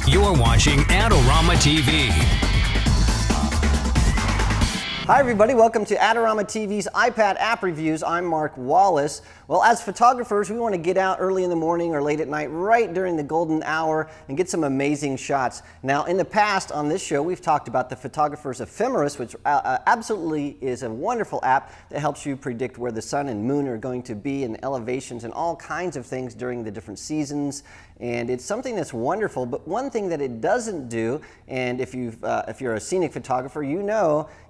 You're watching Adorama TV. Hi everybody, welcome to Adorama TV's iPad app reviews. I'm Mark Wallace. Well, as photographers, we want to get out early in the morning or late at night, right during the golden hour, and get some amazing shots. Now, in the past on this show, we've talked about the Photographer's Ephemeris, which absolutely is a wonderful app that helps you predict where the sun and moon are going to be, and elevations and all kinds of things during the different seasons. And it's something that's wonderful, but one thing that it doesn't do, and if you're a scenic photographer, you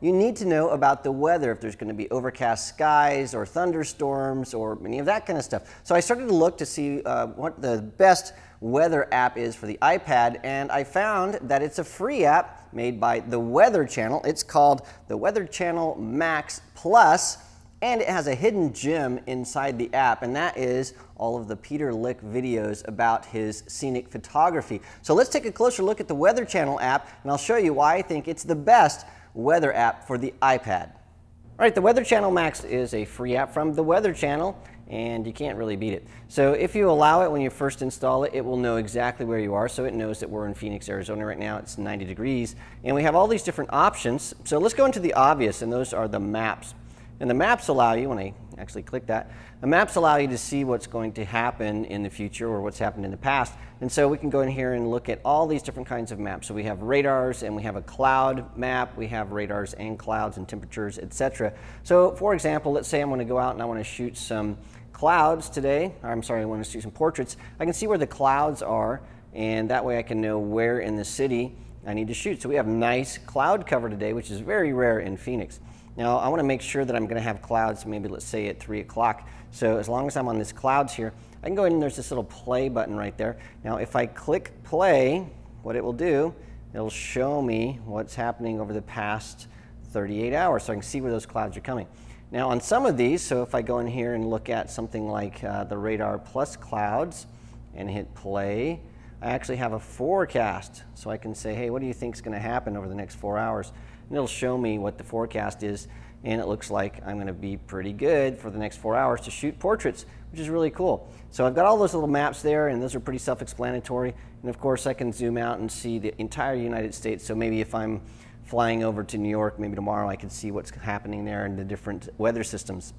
need to know about the weather, if there's going to be overcast skies or thunderstorms or any of that kind of stuff. So I started to look to see what the best weather app is for the iPad, and I found that it's a free app made by the Weather Channel. It's called the Weather Channel Max Plus, and it has a hidden gem inside the app, and that is all of the Peter Lik videos about his scenic photography. So let's take a closer look at the Weather Channel app, and I'll show you why I think it's the best weather app for the iPad. All right, the Weather Channel Max is a free app from the Weather Channel, and you can't really beat it. So if you allow it when you first install it, it will know exactly where you are. So it knows that we're in Phoenix, Arizona right now. It's 90 degrees, and we have all these different options. So let's go into the obvious, and those are the maps. And the maps allow you, when I actually click that, the maps allow you to see what's going to happen in the future or what's happened in the past. And so we can go in here and look at all these different kinds of maps. So we have radars, and we have a cloud map. We have radars and clouds and temperatures, etc. So for example, let's say I'm going to go out and I want to shoot some clouds today. I'm sorry, I want to shoot some portraits. I can see where the clouds are, and that way I can know where in the city I need to shoot. So we have nice cloud cover today, which is very rare in Phoenix. Now, I want to make sure that I'm going to have clouds, maybe let's say at 3 o'clock. So as long as I'm on this clouds here, I can go ahead and there's this little play button right there. Now, if I click play, what it will do, it'll show me what's happening over the past 38 hours, so I can see where those clouds are coming. Now, on some of these, so if I go in here and look at something like the radar plus clouds and hit play, I actually have a forecast. So I can say, hey, what do you think is going to happen over the next 4 hours? And it'll show me what the forecast is, and it looks like I'm going to be pretty good for the next 4 hours to shoot portraits, which is really cool. So I've got all those little maps there, and those are pretty self-explanatory. And of course, I can zoom out and see the entire United States. So maybe if I'm flying over to New York, maybe tomorrow, I can see what's happening there in the different weather systems.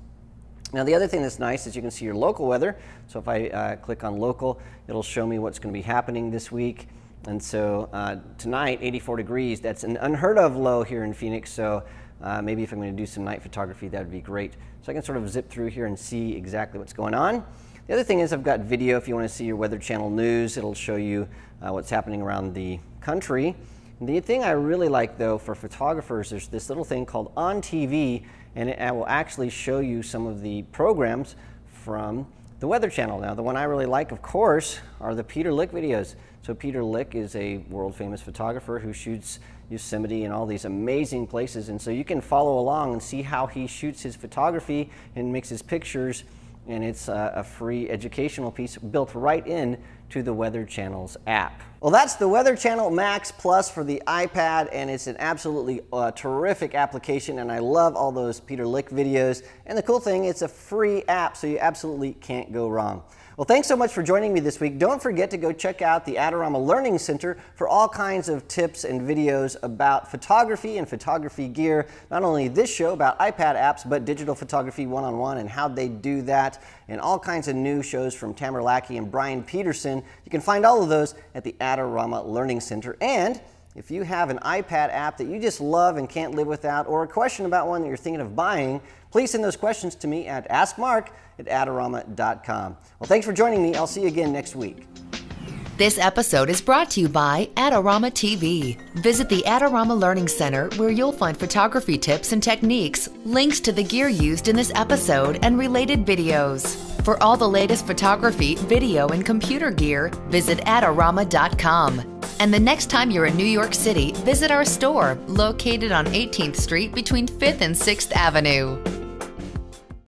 Now, the other thing that's nice is you can see your local weather. So if I click on local, it'll show me what's going to be happening this week. And so tonight, 84 degrees, that's an unheard of low here in Phoenix. So maybe if I'm going to do some night photography, that would be great. So I can sort of zip through here and see exactly what's going on. The other thing is I've got video. If you want to see your Weather Channel news, it'll show you what's happening around the country. The thing I really like, though, for photographers, there's this little thing called On TV, and it will actually show you some of the programs from the Weather Channel. Now, the one I really like, of course, are the Peter Lik videos. So Peter Lik is a world-famous photographer who shoots Yosemite and all these amazing places, and so you can follow along and see how he shoots his photography and makes his pictures, and it's a free educational piece built right in to the Weather Channel's app. Well, that's the Weather Channel Max Plus for the iPad, and it's an absolutely terrific application, and I love all those Peter Lik videos. And the cool thing, it's a free app, so you absolutely can't go wrong. Well, thanks so much for joining me this week. Don't forget to go check out the Adorama Learning Center for all kinds of tips and videos about photography and photography gear. Not only this show about iPad apps, but digital photography one-on-one and how they do that, and all kinds of new shows from Tamara Lackey and Brian Peterson. You can find all of those at the Adorama Learning Center. And if you have an iPad app that you just love and can't live without, or a question about one that you're thinking of buying, please send those questions to me at AskMark@Adorama.com. Well, thanks for joining me. I'll see you again next week. This episode is brought to you by Adorama TV. Visit the Adorama Learning Center, where you'll find photography tips and techniques, links to the gear used in this episode, and related videos. For all the latest photography, video, and computer gear, visit Adorama.com. And the next time you're in New York City, visit our store located on 18th Street between 5th and 6th Avenue.